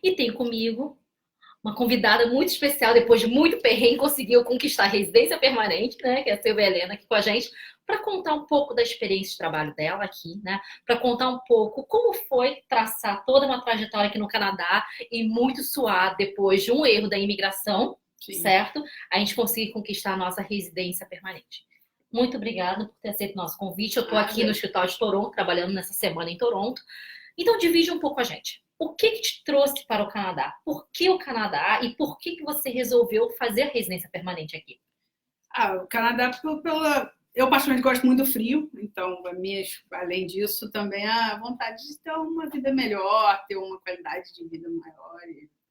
E tem comigo uma convidada muito especial, depois de muito perrengue, conseguiu conquistar a residência permanente, né? Que é a Silvia Helena aqui com a gente, para contar um pouco da experiência de trabalho dela aqui, né? Para contar um pouco como foi traçar toda uma trajetória aqui no Canadá e muito suar depois de um erro da imigração, Sim. certo? A gente conseguir conquistar a nossa residência permanente. Muito obrigada por ter aceito o nosso convite. Eu estou aqui no escritório de Toronto, trabalhando nessa semana em Toronto. Então, divide um pouco a gente. O que te trouxe para o Canadá? Por que o Canadá? E por que você resolveu fazer a residência permanente aqui? O Canadá, eu particularmente gosto muito do frio, então, além disso, também a vontade de ter uma vida melhor, ter uma qualidade de vida maior.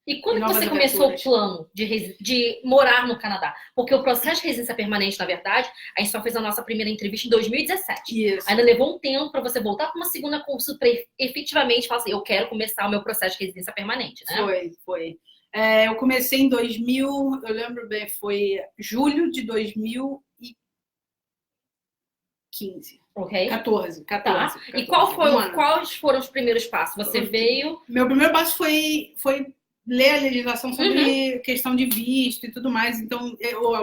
E quando que você começou o plano de morar no Canadá? Porque o processo de residência permanente, na verdade, a gente só fez a nossa primeira entrevista em 2017. Isso. Ainda levou um tempo para você voltar para uma segunda consulta para efetivamente falar assim, eu quero começar o meu processo de residência permanente, né? Foi. Eu comecei em 2000, eu lembro bem, foi julho de 2015. Ok. 14. Tá. E quais foram os primeiros passos? Você veio... Meu primeiro passo foi ler a legislação sobre questão de visto e tudo mais. Então,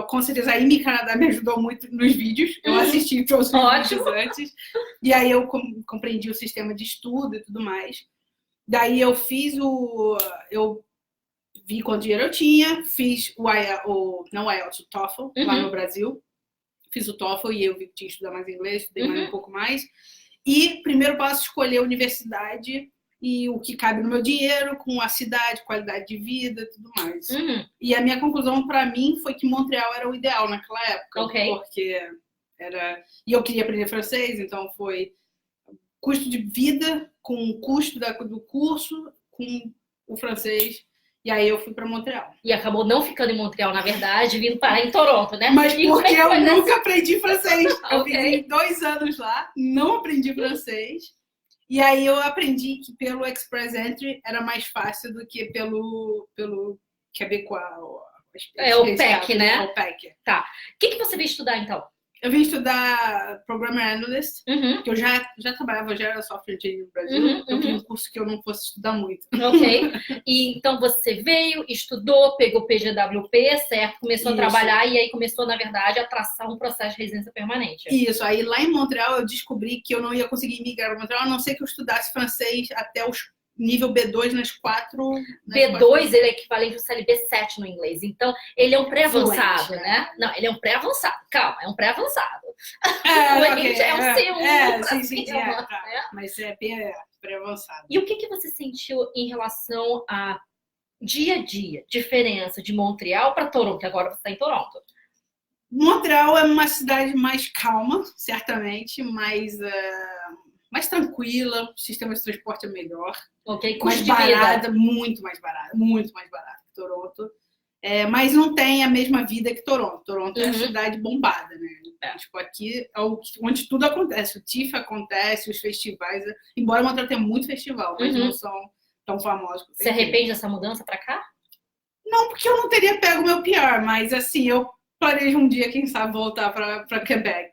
com certeza, a IME Canadá me ajudou muito nos vídeos. Eu assisti todos os vídeos antes. E aí eu compreendi o sistema de estudo e tudo mais. Daí eu eu vi quanto dinheiro eu tinha, fiz o IELTS, o TOEFL, lá no Brasil. Fiz o TOEFL e eu vi que tinha que estudar mais inglês, estudei mais um pouco mais. E primeiro passo, escolher a universidade e o que cabe no meu dinheiro, com a cidade, qualidade de vida e tudo mais. E a minha conclusão para mim foi que Montreal era o ideal naquela época. Porque e eu queria aprender francês, então foi custo de vida com o custo do curso, com o francês. E aí eu fui para Montreal. E acabou não ficando em Montreal, na verdade, vindo parar em Toronto, né? Mas porque eu nunca aprendi francês. Eu vivi 2 anos lá, não aprendi francês. E aí eu aprendi que pelo Express Entry era mais fácil do que pelo Quebecois. O PEC, né? O PEC. Tá. O que você veio estudar, então? Eu vim estudar Programmer Analyst, que eu já trabalhava, já era software engineer no Brasil. Eu queria um curso que eu não fosse estudar muito. Ok. E então você veio, estudou, pegou PGWP, certo? Começou a trabalhar e aí começou, na verdade, a traçar um processo de residência permanente. Isso. Aí lá em Montreal eu descobri que eu não ia conseguir migrar para Montreal, a não ser que eu estudasse francês até os nível B2 nas 4... B2, ele é equivalente ao CLB 7 no inglês. Então, ele é um pré-avançado, né? Não, ele é um pré-avançado. Calma, é um pré-avançado. Fluente é um C1. Sim, mas é bem pré-avançado. E o que você sentiu em relação a dia a dia, diferença de Montreal para Toronto, que agora você está em Toronto? Montreal é uma cidade mais calma, certamente, mais tranquila, o sistema de transporte é melhor. Ok, mais barata, muito mais barata que Toronto. Mas não tem a mesma vida que Toronto. Toronto é uma cidade bombada, né? Tipo, aqui é onde tudo acontece. O TIFF acontece, os festivais. Embora Montreal tenha muito festival, mas não são tão famosos. Você arrepende dessa mudança para cá? Não, porque eu não teria pego o meu PR, mas assim, eu planejo um dia, quem sabe, voltar para Quebec.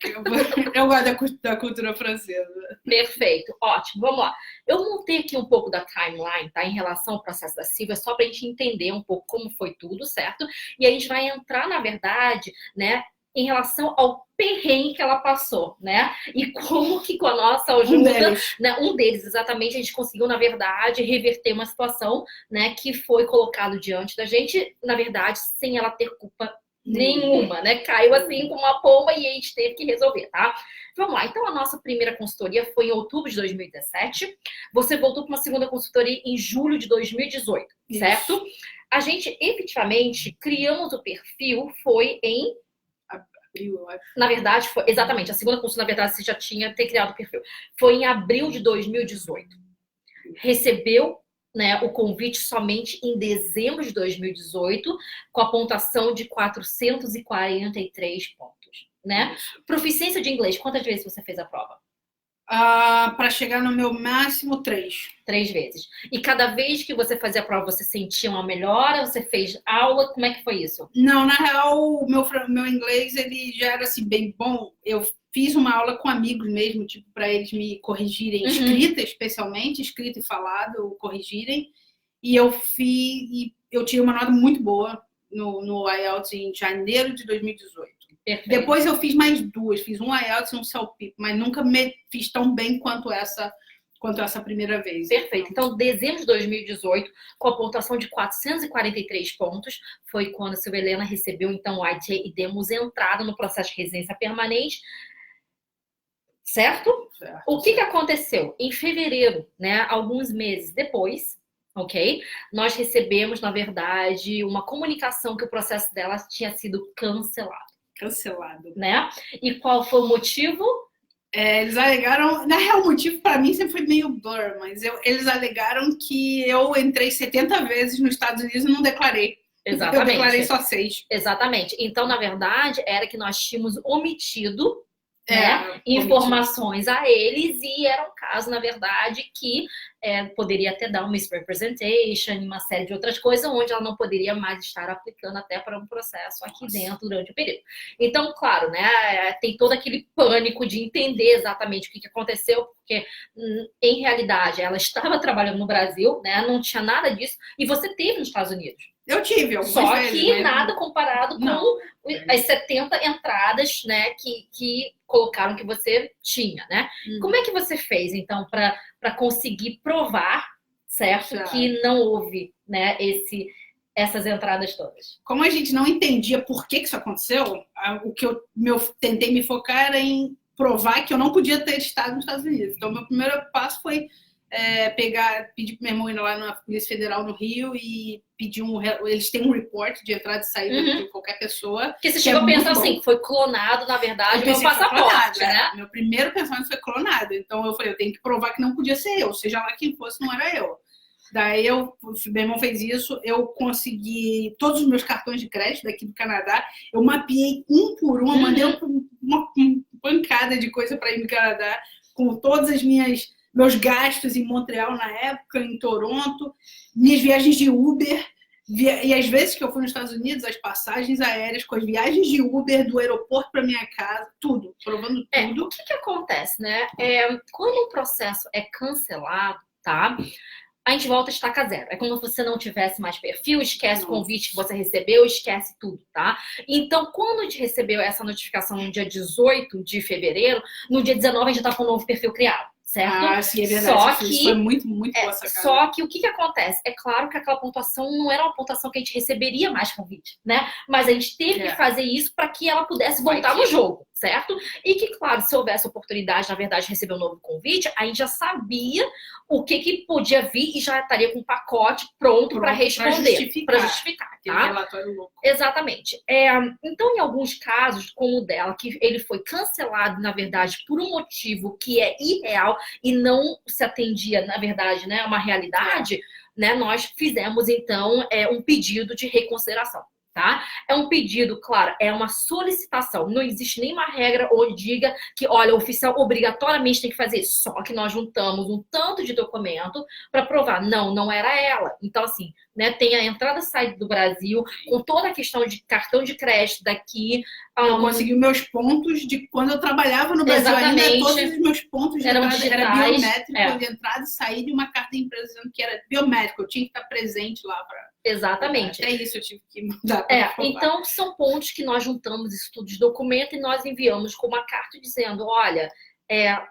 Eu gosto da cultura francesa. Perfeito, ótimo. Vamos lá. Eu montei aqui um pouco da timeline, tá? Em relação ao processo da Silvia, só para a gente entender um pouco como foi tudo, certo? E a gente vai entrar, na verdade, né, em relação ao perrengue que ela passou, né? E como que com a nossa ajuda, um deles, exatamente, a gente conseguiu, na verdade, reverter uma situação, né, que foi colocado diante da gente, na verdade, sem ela ter culpa nenhuma, né? Caiu assim com uma pomba e a gente teve que resolver, tá? Vamos lá. Então, a nossa primeira consultoria foi em outubro de 2017. Você voltou para uma segunda consultoria em julho de 2018, certo? A gente, efetivamente, criamos o perfil, foi em... abril, eu acho. Na verdade, foi... Exatamente. A segunda consulta, na verdade, você já tinha criado o perfil. Foi em abril de 2018. Recebeu, né, o convite somente em dezembro de 2018, com a pontuação de 443 pontos, né? Proficiência de inglês, quantas vezes você fez a prova? Para chegar no meu máximo, 3. 3 vezes. E cada vez que você fazia a prova, você sentia uma melhora? Você fez aula? Como é que foi isso? Não, na real, o meu inglês, ele já era assim, bem bom. Eu fiz uma aula com amigos mesmo, tipo, para eles me corrigirem, escrita especialmente, escrita e falado, corrigirem. e eu tive uma nota muito boa no IELTS em janeiro de 2018. Perfeito. Depois eu fiz mais 2, fiz um IELTS e um CELPIP, mas nunca me fiz tão bem quanto essa primeira vez. Perfeito. Então, dezembro de 2018, com a pontuação de 443 pontos, foi quando a Silvia Helena recebeu, então, o ITA e demos entrada no processo de residência permanente. Certo? O que aconteceu? Em fevereiro, né, alguns meses depois, ok? Nós recebemos, na verdade, uma comunicação que o processo dela tinha sido cancelado. Cancelado. Né? E qual foi o motivo? Eles alegaram, na real, o motivo para mim sempre foi meio blur, mas eles alegaram que eu entrei 70 vezes nos Estados Unidos e não declarei. Exatamente. Eu declarei só 6. Exatamente. Então, na verdade, era que nós tínhamos omitido informações a eles, e era um caso, na verdade, que poderia até dar uma misrepresentation, uma série de outras coisas, onde ela não poderia mais estar aplicando até para um processo aqui dentro durante o período. Então, claro, né, tem todo aquele pânico de entender exatamente o que aconteceu, porque, em realidade, ela estava trabalhando no Brasil, né, não tinha nada disso, e você teve nos Estados Unidos. Eu tive, só que nada comparado com as 70 entradas, né, que colocaram que você tinha, né? Como é que você fez, então, para conseguir provar, certo, que não houve, né, essas entradas todas? Como a gente não entendia por que isso aconteceu, o que eu tentei me focar era em provar que eu não podia ter estado nos Estados Unidos. Então, meu primeiro passo foi pedir para meu irmão ir lá na Polícia Federal no Rio e pedir eles têm um report de entrada e saída de qualquer pessoa. Porque você chegou a pensar assim, foi clonado, na verdade, o meu passaporte, né? Meu primeiro pensamento foi clonado. Então eu falei, eu tenho que provar que não podia ser eu, seja lá quem fosse, não era eu. Daí meu irmão fez isso, eu consegui todos os meus cartões de crédito daqui do Canadá, eu mapeei um por um, mandei uma pancada de coisa para ir no Canadá, com todas as meus gastos em Montreal na época, em Toronto, minhas viagens de Uber, e às vezes que eu fui nos Estados Unidos, as passagens aéreas, com as viagens de Uber do aeroporto para minha casa, tudo, provando tudo. O que acontece, né? Quando o processo é cancelado, tá? A gente volta a estaca zero. É como se você não tivesse mais perfil, esquece o convite que você recebeu, esquece tudo, tá? Então, quando a gente recebeu essa notificação no dia 18 de fevereiro, no dia 19 a gente já tá com um novo perfil criado. Certo? Ah, sim, é verdade. Só que, foi muito boa sacada. Só que o que acontece? É claro que aquela pontuação não era uma pontuação que a gente receberia mais convite, né? Mas a gente teve que fazer isso para que ela pudesse voltar no jogo, certo? E que, claro, se houvesse oportunidade, na verdade, de receber um novo convite, a gente já sabia o que podia vir e já estaria com um pacote pronto para responder, para justificar. Tá? Relatório louco. Exatamente. Então, em alguns casos, como o dela, que ele foi cancelado, na verdade, por um motivo que é irreal e não se atendia, na verdade, né, a uma realidade, né, nós fizemos, então, um pedido de reconsideração. Tá? É um pedido, claro, é uma solicitação. Não existe nenhuma regra onde diga que, olha, o oficial obrigatoriamente tem que fazer isso. Só que nós juntamos um tanto de documento para provar. Não era ela. Então, assim, né, tem a entrada e saída do Brasil, com toda a questão de cartão de crédito daqui. Eu consegui meus pontos de quando eu trabalhava no Brasil. Exatamente. Ainda todos os meus pontos de eram entrada digitais, era biométrico de entrada e saída de uma carta de empresa dizendo que era biométrico. Eu tinha que estar presente lá para... Exatamente. Até isso eu tive que mudar. Então, são pontos que nós juntamos isso tudo de documento e nós enviamos com uma carta dizendo, olha,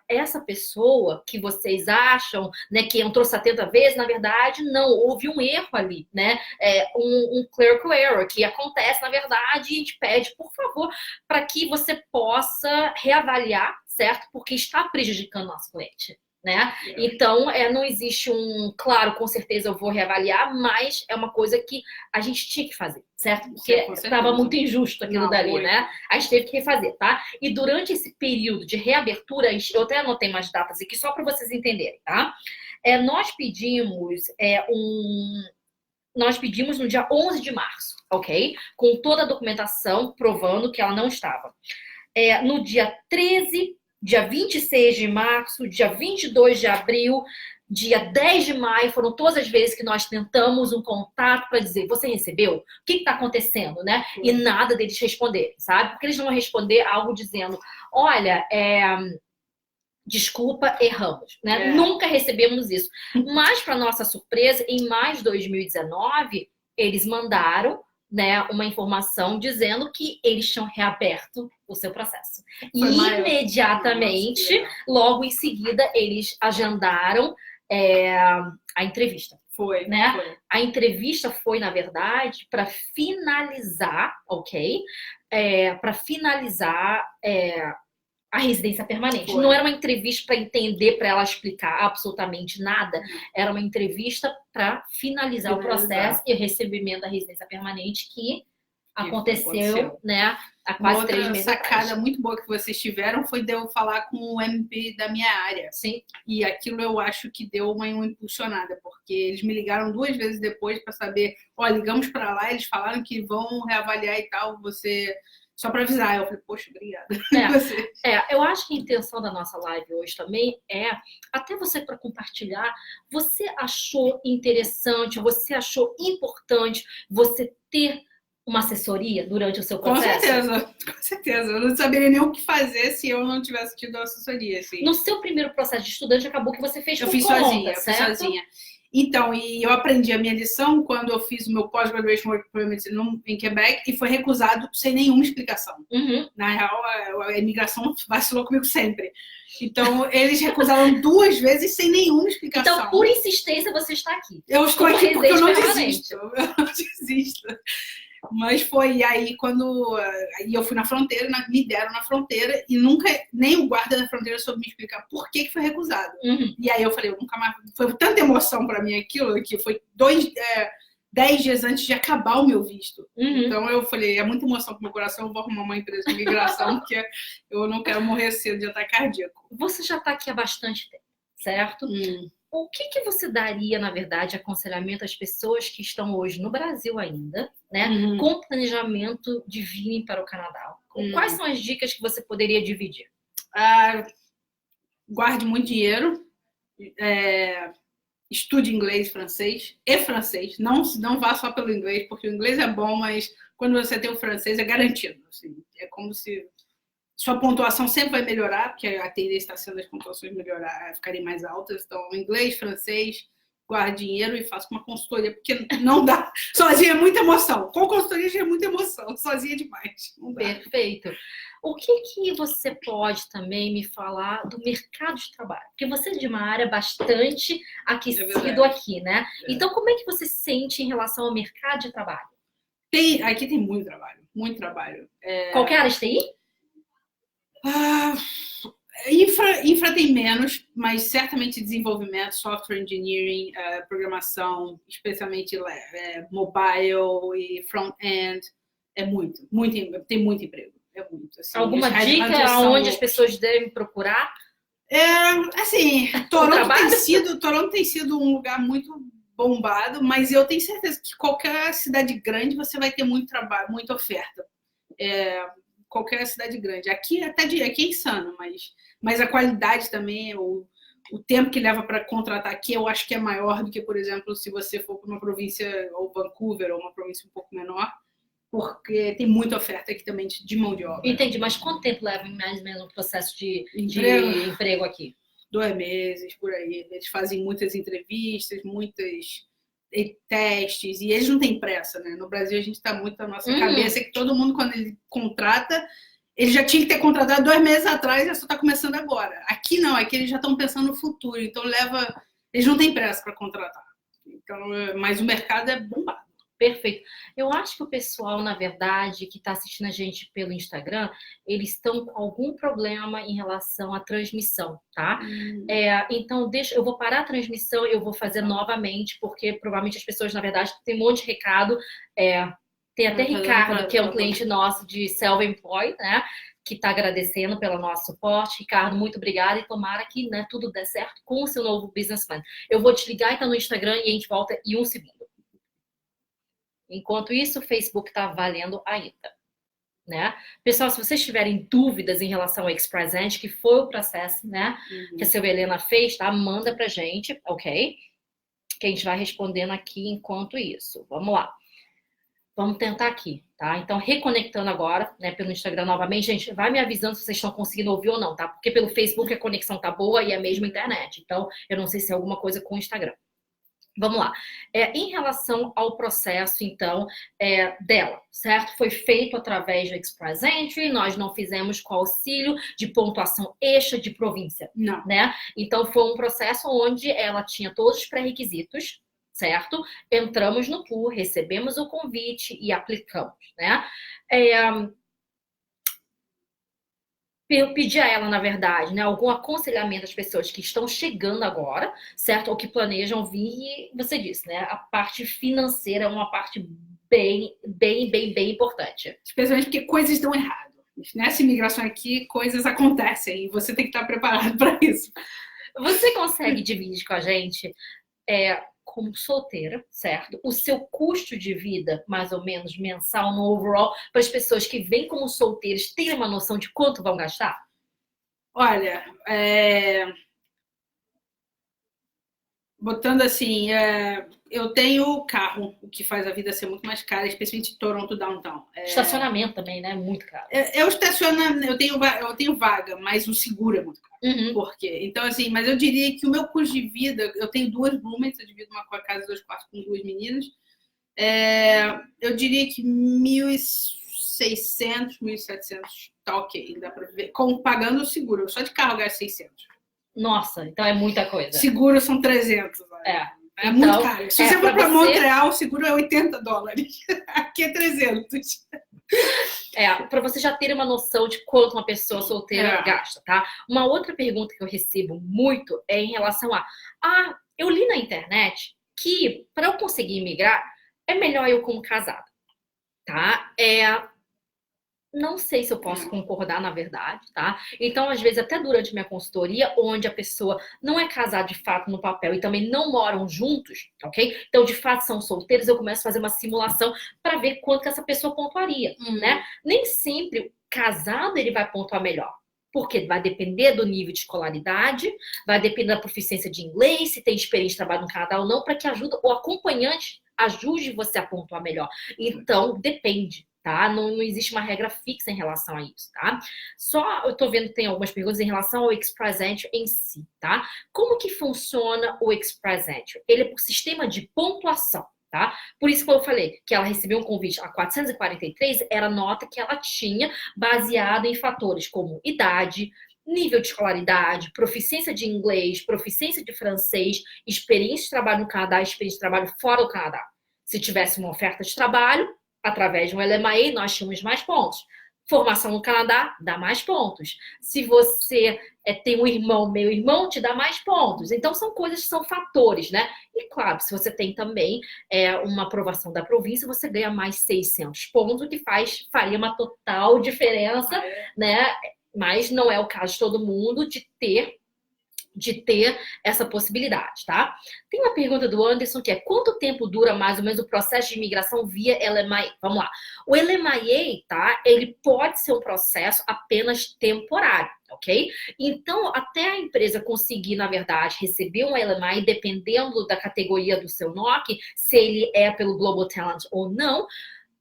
essa pessoa que vocês acham, né, que entrou 70 vezes, na verdade, não, houve um erro ali, né? Um clerical error, que acontece, na verdade, e a gente pede, por favor, para que você possa reavaliar, certo? Porque está prejudicando o nosso cliente. Né? Então, não existe claro, com certeza eu vou reavaliar, mas é uma coisa que a gente tinha que fazer, certo? Porque estava muito injusto aquilo dali, né? A gente teve que refazer, tá? E durante esse período de reabertura, eu até anotei umas datas aqui só para vocês entenderem, tá? Nós pedimos no dia 11 de março, ok? Com toda a documentação provando que ela não estava. No dia 13, dia 26 de março, dia 22 de abril, dia 10 de maio, foram todas as vezes que nós tentamos um contato para dizer, você recebeu? O que está acontecendo, né? E nada deles responderem, sabe? Porque eles não vão responder algo dizendo, olha, desculpa, erramos, né? Nunca recebemos isso. Mas, para nossa surpresa, em maio de 2019, eles mandaram, né, uma informação dizendo que eles tinham reaberto o seu processo. E imediatamente, logo em seguida, eles agendaram a entrevista. Né? A entrevista foi, na verdade, para finalizar, ok? Para finalizar a residência permanente. Não era uma entrevista para entender, para ela explicar absolutamente nada. Era uma entrevista para finalizar o processo e o recebimento da residência permanente que aconteceu, né? Há quase 3 meses atrás. Outra sacada muito boa que vocês tiveram foi de eu falar com o MP da minha área. Sim. E aquilo eu acho que deu uma impulsionada, porque eles me ligaram 2 vezes depois para saber, ligamos para lá, eles falaram que vão reavaliar e tal, você... Só para avisar. Eu falei, poxa, obrigada. Eu acho que a intenção da nossa live hoje também até você para compartilhar, você achou interessante, você achou importante você ter uma assessoria durante o seu processo? Com certeza. Eu não saberia nem o que fazer se eu não tivesse tido assessoria. Assim. No seu primeiro processo de estudante, acabou que você fez por conta, certo? fiz sozinha. Então, e eu aprendi a minha lição quando eu fiz o meu Post-Graduation Work Permit em Quebec e foi recusado sem nenhuma explicação. Na real, a imigração vacilou comigo sempre. Então, eles recusaram 2 vezes sem nenhuma explicação. Então, por insistência, você está aqui. Eu estou aqui porque eu não desisto. Eu não desisto. Mas foi aí quando eu fui na fronteira, me deram na fronteira e nunca, nem o guarda da fronteira soube me explicar por que foi recusado. E aí eu falei, eu nunca mais... Foi tanta emoção pra mim aquilo, que foi 10 dias antes de acabar o meu visto. Então eu falei, é muita emoção pro meu coração, eu vou arrumar uma empresa de migração, porque eu não quero morrer cedo de ataque cardíaco. Você já tá aqui há bastante tempo, certo? O que você daria, na verdade, aconselhamento às pessoas que estão hoje no Brasil ainda, né, com planejamento de virem para o Canadá? Quais são as dicas que você poderia dividir? Guarde muito dinheiro, estude inglês, francês e francês. Não vá só pelo inglês, porque o inglês é bom, mas quando você tem o francês é garantido. Assim, é como se... Sua pontuação sempre vai melhorar, porque a tendência está sendo as pontuações ficarem mais altas. Então, inglês, francês, guarde dinheiro e faça uma consultoria, porque não dá. Sozinha é muita emoção. Com consultoria já é muita emoção. Sozinha é demais. Não dá. Perfeito. O que você pode também me falar do mercado de trabalho? Porque você é de uma área bastante aquecido aqui, né? Então, como é que você se sente em relação ao mercado de trabalho? Aqui tem muito trabalho. Muito trabalho. Qualquer área de TI? Infra tem menos, mas certamente desenvolvimento, software engineering, programação, especialmente mobile e front-end, tem muito emprego. É muito. Assim, alguma dica aonde as pessoas devem procurar? Assim, Toronto tem sido um lugar muito bombado, mas eu tenho certeza que qualquer cidade grande você vai ter muito trabalho, muita oferta. Qualquer cidade grande. Aqui aqui é insano, mas a qualidade também, o tempo que leva para contratar aqui, eu acho que é maior do que, por exemplo, se você for para uma província, ou Vancouver, ou uma província um pouco menor, porque tem muita oferta aqui também de mão de obra. Entendi, mas quanto tempo leva mais ou menos o processo de emprego aqui? 2 meses, por aí. Eles fazem muitas entrevistas, muitas... testes, e eles não têm pressa, né? No Brasil a gente está muito na nossa cabeça que todo mundo, quando ele contrata, ele já tinha que ter contratado 2 meses atrás e só está começando agora. Aqui não, aqui eles já estão pensando no futuro, então eles não têm pressa para contratar. Então, mas o mercado é bombado. Perfeito. Eu acho que o pessoal, na verdade, que está assistindo a gente pelo Instagram, eles estão com algum problema em relação à transmissão, tá? Então, eu vou parar a transmissão e eu vou fazer novamente, porque provavelmente as pessoas, na verdade, tem um monte de recado. Tem até Ricardo, que é um cliente nosso de Self-Employed, né? Que está agradecendo pelo nosso suporte. Ricardo, muito obrigada e tomara que, né, tudo dê certo com o seu novo business plan. Eu vou te ligar e tá no Instagram e a gente volta em 1 segundo. Enquanto isso, o Facebook está valendo ainda, né? Pessoal, se vocês tiverem dúvidas em relação ao Express Entry, que foi o processo, né, que a Silvia Helena fez, tá? Manda pra gente, ok? Que a gente vai respondendo aqui enquanto isso. Vamos lá. Vamos tentar aqui, tá? Então, reconectando agora, né, pelo Instagram novamente. Gente, vai me avisando se vocês estão conseguindo ouvir ou não, tá? Porque pelo Facebook a conexão tá boa e é a mesma internet. Então, eu não sei se é alguma coisa com o Instagram. Vamos lá. Em relação ao processo, então, dela, certo? Foi feito através do Express Entry, nós não fizemos com auxílio de pontuação extra de província, Não. Né? Então, foi um processo onde ela tinha todos os pré-requisitos, certo? Entramos no pool, recebemos o convite e aplicamos, né? Eu pedi a ela, na verdade, né, algum aconselhamento às pessoas que estão chegando agora, certo? Ou que planejam vir, e você disse, né? A parte financeira é uma parte bem importante. Especialmente porque coisas dão errado. Nessa imigração aqui, coisas acontecem e você tem que estar preparado para isso. Você consegue dividir com a gente, como solteira, certo? O seu custo de vida, mais ou menos, mensal, no overall, para as pessoas que vêm como solteiras terem uma noção de quanto vão gastar? Olha, botando assim, eu tenho carro, o que faz a vida ser muito mais cara, especialmente em Toronto Downtown. Estacionamento também, né? Muito caro. Eu estaciono, eu tenho vaga, mas o seguro é muito caro. Uhum. Por quê? Então, assim, mas eu diria que o meu custo de vida, eu tenho 2 roommates, eu divido uma casa, 2 quartos com 2 meninas. Eu diria que 1.600, 1.700 tá ok, dá pra ver. Pagando o seguro, só de carro gasta 600. Nossa, então é muita coisa. Seguro são 300. Né? É muito caro. Se você for para Montreal, o seguro é $80. Aqui é 300. Para você já ter uma noção de quanto uma pessoa solteira gasta, tá? Uma outra pergunta que eu recebo muito é em relação eu li na internet que para eu conseguir imigrar é melhor eu como casada, tá? Não sei se eu posso concordar, na verdade, tá? Então, às vezes, até durante minha consultoria, onde a pessoa não é casada de fato no papel e também não moram juntos, ok? Então, de fato, são solteiros, eu começo a fazer uma simulação para ver quanto que essa pessoa pontuaria, né? Nem sempre casado ele vai pontuar melhor. Porque vai depender do nível de escolaridade, vai depender da proficiência de inglês, se tem experiência de trabalho no Canadá ou não, para que o acompanhante ajude você a pontuar melhor. Então, depende. Tá? Não existe uma regra fixa em relação a isso, tá? Só eu tô vendo que tem algumas perguntas em relação ao Express Entry em si, tá? Como que funciona o Express Entry? Ele é por sistema de pontuação, tá? Por isso que eu falei que ela recebeu um convite a 443, era a nota que ela tinha baseada em fatores como idade, nível de escolaridade, proficiência de inglês, proficiência de francês, experiência de trabalho no Canadá, experiência de trabalho fora do Canadá. Se tivesse uma oferta de trabalho, através de um LMIA, nós tínhamos mais pontos. Formação no Canadá, dá mais pontos. Se você tem um irmão, meio-irmão, te dá mais pontos. Então, são coisas que são fatores, né? E, claro, se você tem também uma aprovação da província, você ganha mais 600 pontos, o que faria uma total diferença, né? Mas não é o caso de todo mundo de ter essa possibilidade, tá? Tem uma pergunta do Anderson que é: quanto tempo dura mais ou menos o processo de imigração via LMIA? Vamos lá. O LMIA, tá? Ele pode ser um processo apenas temporário, ok? Então, até a empresa conseguir, na verdade, receber um LMIA, dependendo da categoria do seu NOC, se ele é pelo Global Talent ou não,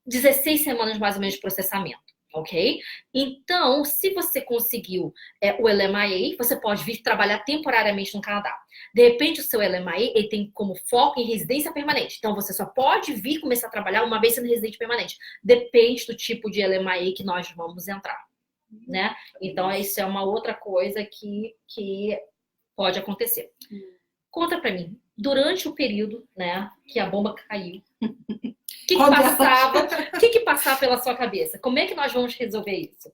16 semanas mais ou menos de processamento. Ok? Então, se você conseguiu o LMIA, você pode vir trabalhar temporariamente no Canadá. De repente, o seu LMIA ele tem como foco em residência permanente. Então, você só pode vir começar a trabalhar uma vez sendo residente permanente. Depende do tipo de LMIA que nós vamos entrar, né? Então, isso é uma outra coisa que pode acontecer. Conta pra mim, durante o período, né, que a bomba caiu, o que passava pela sua cabeça? Como é que nós vamos resolver isso?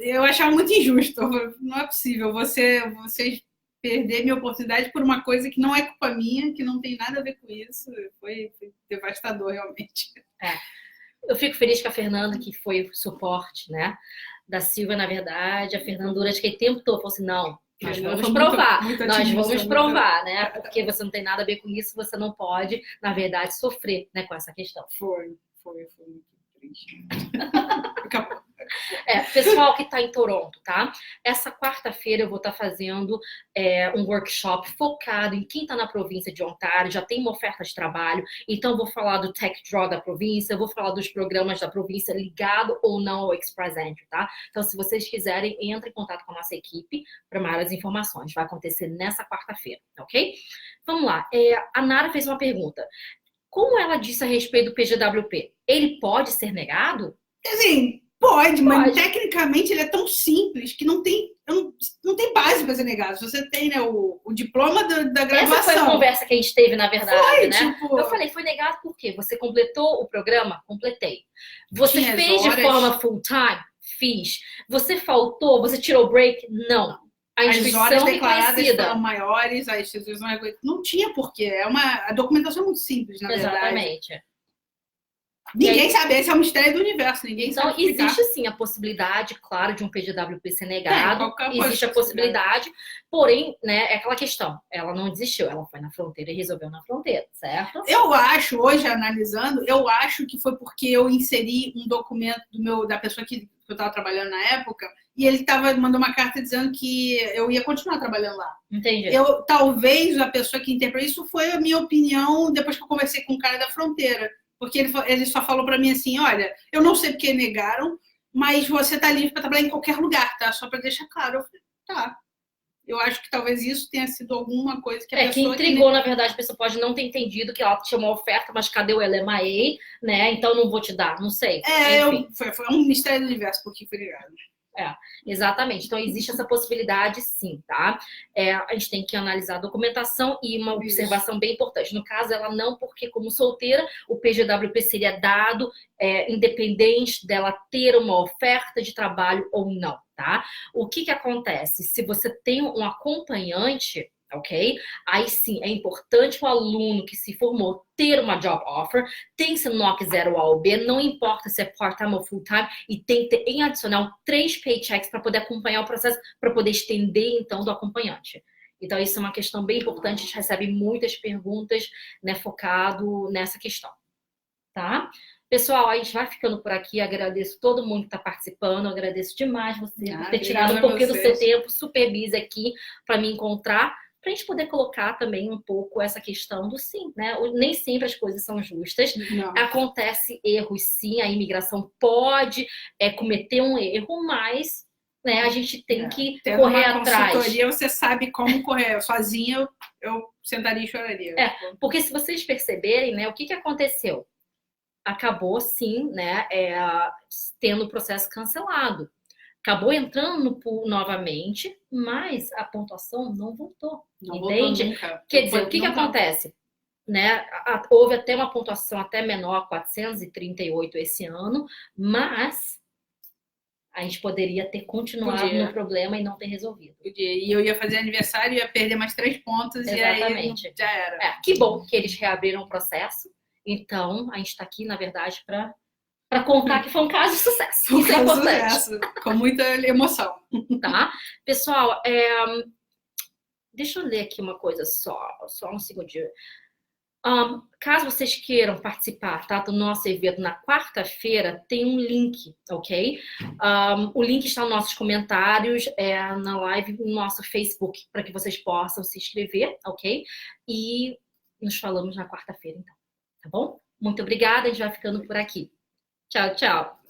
Eu achava muito injusto. Não é possível vocês perder minha oportunidade por uma coisa que não é culpa minha, que não tem nada a ver com isso. Foi devastador, realmente. Eu fico feliz com a Fernanda, que foi suporte, né, da Silvia, na verdade. A Fernanda, durante aquele tempo todo, falou assim: não, nós vamos provar, nós vamos provar, né? Porque você não tem nada a ver com isso, você não pode, na verdade, sofrer, né, com essa questão. Foi muito triste. Pessoal que está em Toronto, tá? Essa quarta-feira eu vou estar fazendo um workshop focado em quem está na província de Ontário, já tem uma oferta de trabalho, então eu vou falar do Tech Draw da província, eu vou falar dos programas da província ligado ou não ao Express Entry, tá? Então, se vocês quiserem, entre em contato com a nossa equipe para maiores informações. Vai acontecer nessa quarta-feira, ok? Vamos lá. A Nara fez uma pergunta. Como ela disse a respeito do PGWP? Ele pode ser negado? Assim, pode, mas tecnicamente ele é tão simples que não tem base para ser negado. Você tem, né, o diploma da graduação. Essa foi a conversa que a gente teve, na verdade, foi, né? Tipo... Eu falei, foi negado por quê? Você completou o programa? Completei. Você fez de forma full-time? Fiz. Você faltou? Você tirou break? Não. As horas declaradas foram maiores, a instituição não tinha porquê. A documentação é muito simples, na verdade. Exatamente. Ninguém sabe, esse é o mistério do universo. Ninguém então, sabe explicar. Existe sim a possibilidade, claro, de um PGWP ser negado. Existe a possibilidade, porém, né, é aquela questão. Ela não desistiu, ela foi na fronteira e resolveu na fronteira, certo? Eu acho, hoje analisando, eu acho que foi porque eu inseri um documento da pessoa que eu estava trabalhando na época, e ele mandou uma carta dizendo que eu ia continuar trabalhando lá. Entendi. Talvez a pessoa que interpretou isso foi a minha opinião depois que eu conversei com o cara da fronteira. Porque ele só falou para mim assim, olha, eu não sei porque negaram, mas você tá livre para trabalhar em qualquer lugar, tá? Só para deixar claro. Eu falei, tá. Eu acho que talvez isso tenha sido alguma coisa que a pessoa... que intrigou, na verdade, a pessoa pode não ter entendido que ela tinha uma oferta, mas cadê o LMIA, né? Então não vou te dar, não sei. Foi um mistério do universo porque foi ligado. Exatamente. Então, existe essa possibilidade, sim, tá? A gente tem que analisar a documentação e uma observação bem importante. No caso, ela não, porque como solteira, o PGWP seria dado independente dela ter uma oferta de trabalho ou não, tá? O que acontece? Se você tem um acompanhante, ok? Aí sim, é importante o aluno que se formou ter uma job offer, tem que ser no NOC 0 A ou B, não importa se é part-time ou full-time, e tem que ter, em adicional, 3 paychecks para poder acompanhar o processo, para poder estender, então, do acompanhante. Então, isso é uma questão bem importante, a gente recebe muitas perguntas, né, focado nessa questão, tá? Pessoal, a gente vai ficando por aqui. Agradeço todo mundo que está participando. Agradeço demais você por ter tirado um pouquinho do seu tempo, super busy aqui, para me encontrar, para a gente poder colocar também um pouco essa questão do sim, né? Nem sempre as coisas são justas. Não. Acontece erros, sim. A imigração pode cometer um erro, mas, né, a gente tem que correr atrás. Consultoria, você sabe como correr. Sozinha, eu sentaria e choraria. Porque se vocês perceberem, né, o que aconteceu? Acabou, sim, né, tendo o processo cancelado. Acabou entrando no pool novamente, mas a pontuação não voltou. Não entende? Voltou nunca. Quer dizer, o que acontece? Né, houve até uma pontuação até menor, 438 esse ano, mas a gente poderia ter continuado no problema e não ter resolvido. E eu ia fazer aniversário, ia perder mais 3 pontos. Exatamente. E aí já era. Que bom que eles reabriram o processo. Então, a gente está aqui, na verdade, para contar que foi um caso de sucesso. Isso é importante. Sucesso, com muita emoção. Tá? Pessoal, deixa eu ler aqui uma coisa só um segundinho. Caso vocês queiram participar, tá, do nosso evento na quarta-feira, tem um link, ok? O link está nos nossos comentários, na live, no nosso Facebook, para que vocês possam se inscrever, ok? E nos falamos na quarta-feira, então. Tá bom? Muito obrigada, a gente vai ficando por aqui. Tchau, tchau.